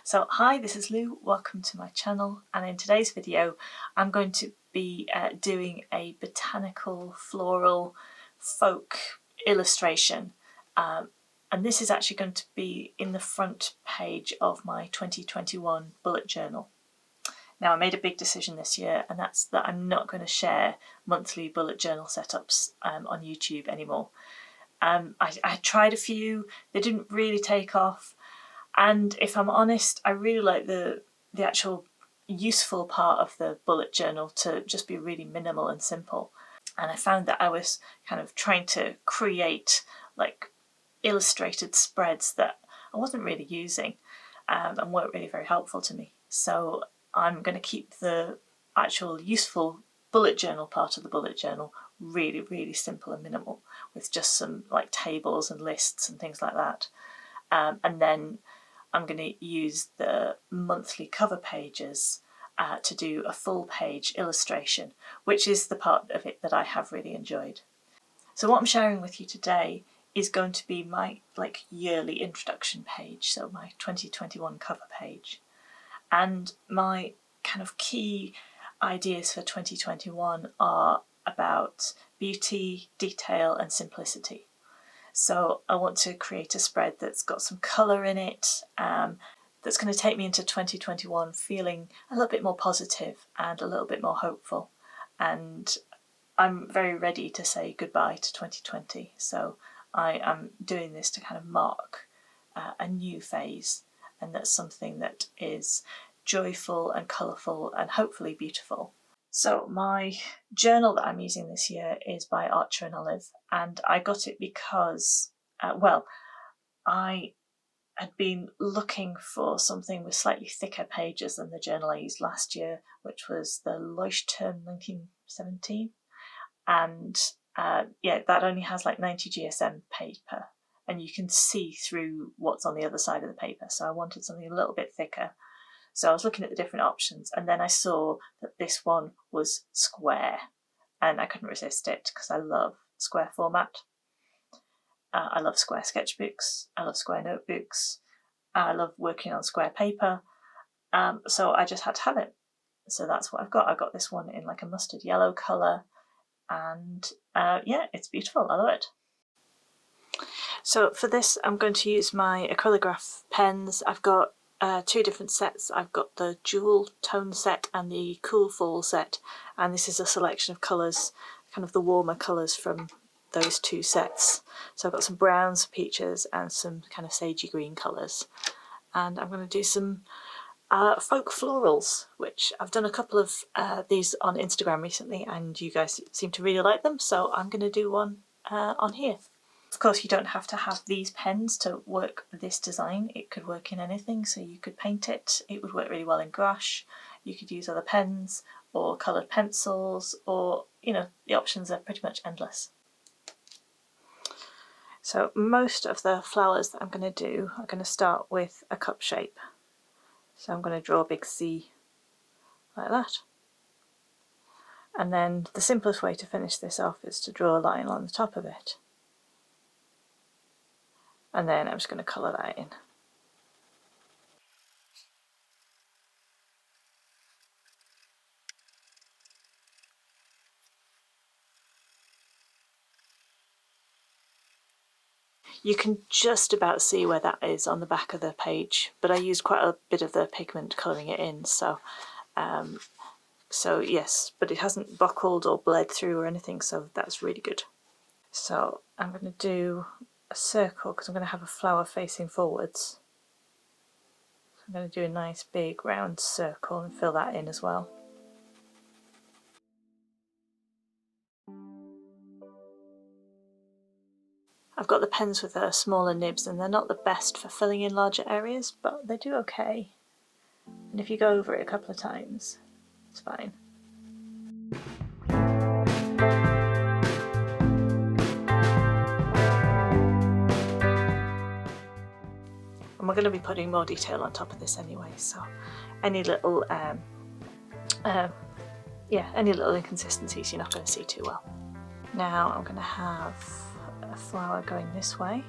So hi, this is Lou, welcome to my channel, and in today's video I'm going to be doing a botanical floral folk illustration, and this is actually going to be in the front page of my 2021 bullet journal. Now I made a big decision this year, and that's that I'm not going to share monthly bullet journal setups on YouTube anymore. I tried a few, they didn't really take off. And if I'm honest, I really like the actual useful part of the bullet journal to just be really minimal and simple. And I found that I was kind of trying to create like illustrated spreads that I wasn't really using and weren't really very helpful to me. So I'm going to keep the actual useful bullet journal part of the bullet journal really, really simple and minimal, with just some like tables and lists and things like that. And then I'm going to use the monthly cover pages to do a full page illustration, which is the part of it that I have really enjoyed. So what I'm sharing with you today is going to be my like yearly introduction page, so my 2021 cover page. And my kind of key ideas for 2021 are about beauty, detail and simplicity. So I want to create a spread that's got some colour in it, that's going to take me into 2021 feeling a little bit more positive and a little bit more hopeful. And I'm very ready to say goodbye to 2020. So I am doing this to kind of mark a new phase, and that's something that is joyful and colourful and hopefully beautiful. So my journal that I'm using this year is by Archer and Olive, and I got it because, I had been looking for something with slightly thicker pages than the journal I used last year, which was the Leuchtturm 1917, and that only has like 90 GSM paper, and you can see through what's on the other side of the paper, so I wanted something a little bit thicker. So I was looking at the different options, and then I saw that this one was square, and I couldn't resist it because I love square format. I love square sketchbooks, I love square notebooks, I love working on square paper, so I just had to have it. So that's what I've got. I got this one in like a mustard yellow colour, and yeah, it's beautiful, I love it. So for this I'm going to use my Acrylograph pens. I've got two different sets. I've got the Jewel Tone set and the Cool Fall set, and this is a selection of colours, kind of the warmer colours from those two sets. So I've got some browns, peaches and some kind of sagey green colours, and I'm going to do some folk florals, which I've done a couple of these on Instagram recently and you guys seem to really like them, so I'm going to do one on here. Of course, you don't have to have these pens to work this design. It could work in anything, so you could paint it. It would work really well in gouache. You could use other pens or coloured pencils, or, you know, the options are pretty much endless. So most of the flowers that I'm going to do are going to start with a cup shape. So I'm going to draw a big C like that. And then the simplest way to finish this off is to draw a line on the top of it. And then I'm just going to colour that in. You can just about see where that is on the back of the page, but I used quite a bit of the pigment colouring it in, so yes, but it hasn't buckled or bled through or anything, so that's really good. So I'm going to do a circle because I'm going to have a flower facing forwards. So I'm going to do a nice big round circle and fill that in as well. I've got the pens with smaller nibs, and they're not the best for filling in larger areas, but they do okay. And if you go over it a couple of times, it's fine. And we're going to be putting more detail on top of this anyway, so any little any little inconsistencies you're not going to see too well. Now I'm going to have a flower going this way.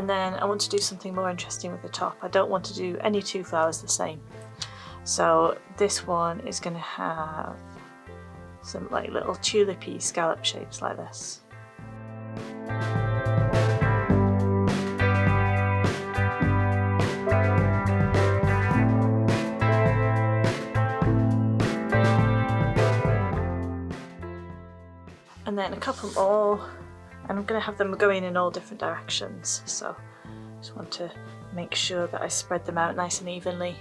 And then I want to do something more interesting with the top. I don't want to do any two flowers the same. So this one is going to have some like little tulipy scallop shapes like this. And then a couple more, and I'm going to have them going in all different directions, so I just want to make sure that I spread them out nice and evenly.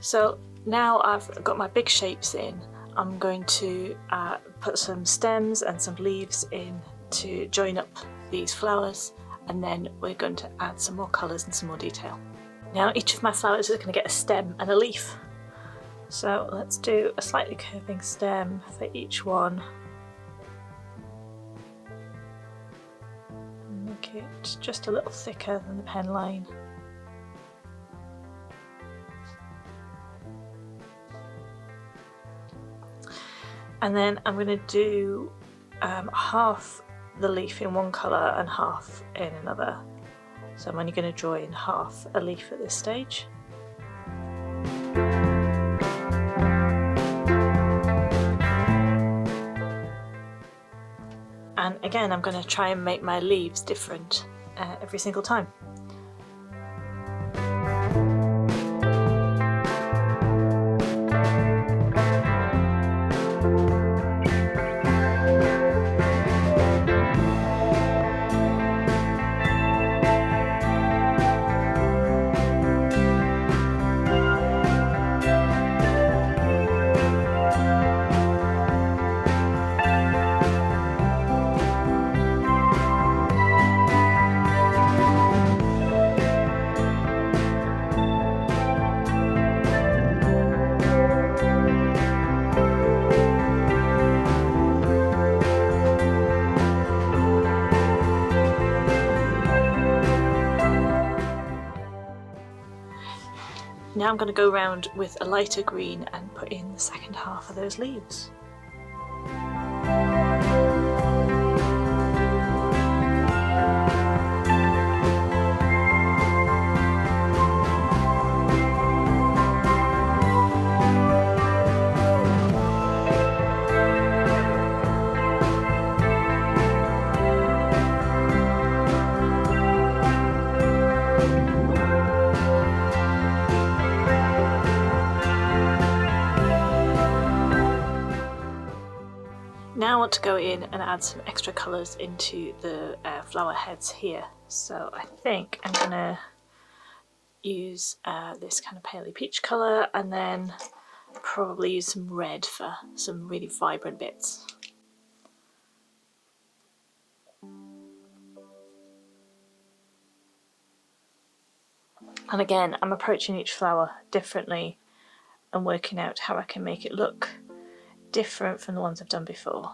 So now I've got my big shapes in, I'm going to put some stems and some leaves in to join up these flowers, and then we're going to add some more colours and some more detail. Now each of my flowers is going to get a stem and a leaf. So let's do a slightly curving stem for each one. Make it just a little thicker than the pen line. And then I'm going to do half the leaf in one colour and half in another. So I'm only going to draw in half a leaf at this stage. And again, I'm going to try and make my leaves different every single time. Now I'm going to go around with a lighter green and put in the second half of those leaves. Now I want to go in and add some extra colours into the flower heads here. So I think I'm going to use this kind of paley peach colour, and then probably use some red for some really vibrant bits. And again, I'm approaching each flower differently and working out how I can make it look different from the ones I've done before.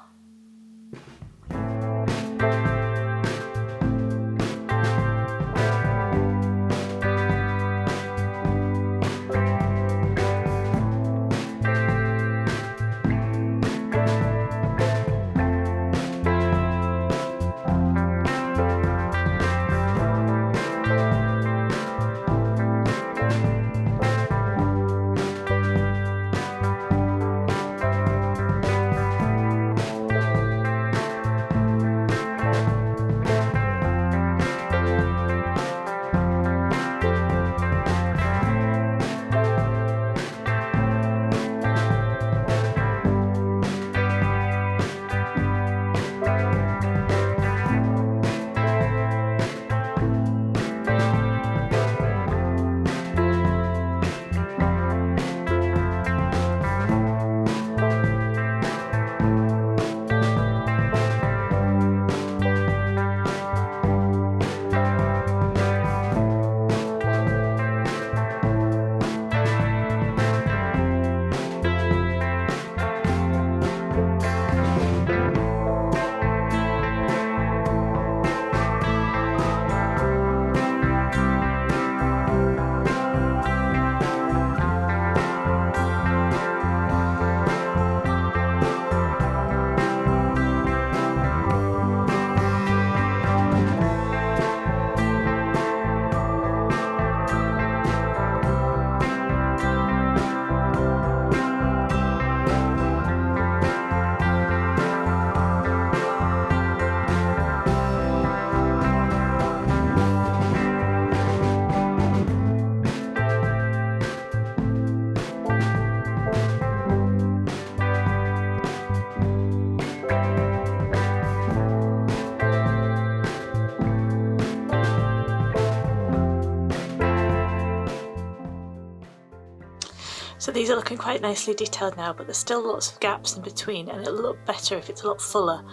So these are looking quite nicely detailed now, but there's still lots of gaps in between, and it'll look better if it's a lot fuller.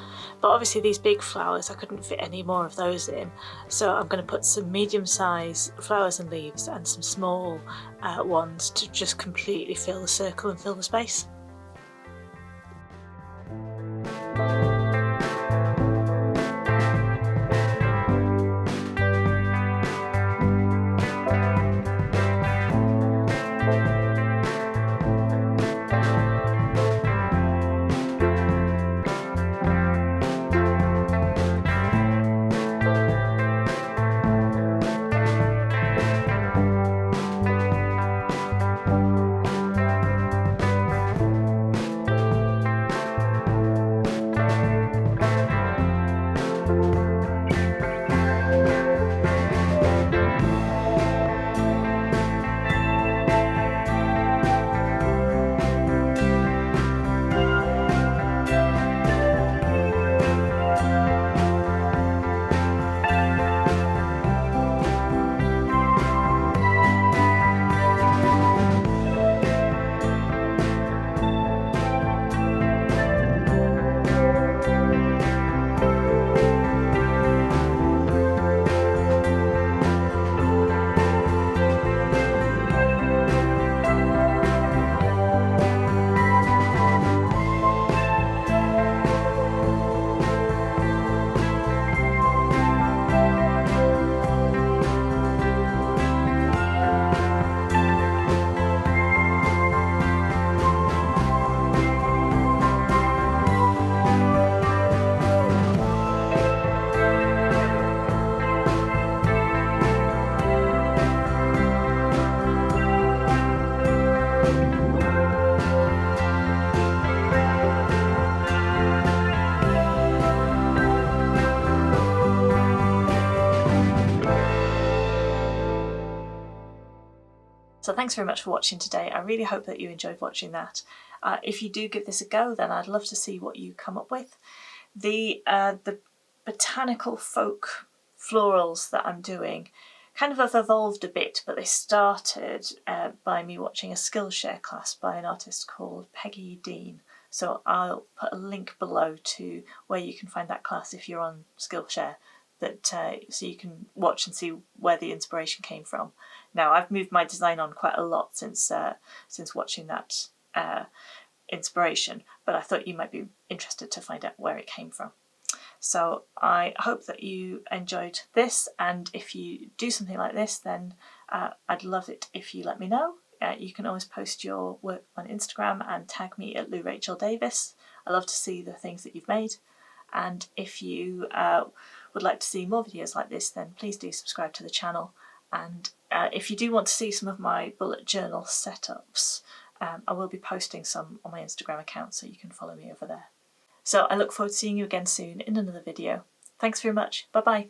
But obviously these big flowers, I couldn't fit any more of those in, so I'm going to put some medium-sized flowers and leaves and some small ones to just completely fill the circle and fill the space. So thanks very much for watching today. I really hope that you enjoyed watching that. If you do give this a go, then I'd love to see what you come up with. The botanical folk florals that I'm doing kind of have evolved a bit, but they started by me watching a Skillshare class by an artist called Peggy Dean. So I'll put a link below to where you can find that class if you're on Skillshare, so you can watch and see where the inspiration came from. Now, I've moved my design on quite a lot since watching that inspiration, but I thought you might be interested to find out where it came from. So I hope that you enjoyed this, and if you do something like this, then I'd love it if you let me know. You can always post your work on Instagram and tag me at Lou Rachel Davis. I love to see the things that you've made, and if you would like to see more videos like this, then please do subscribe to the channel. And if you do want to see some of my bullet journal setups, I will be posting some on my Instagram account, so you can follow me over there. So I look forward to seeing you again soon in another video. Thanks very much. Bye bye.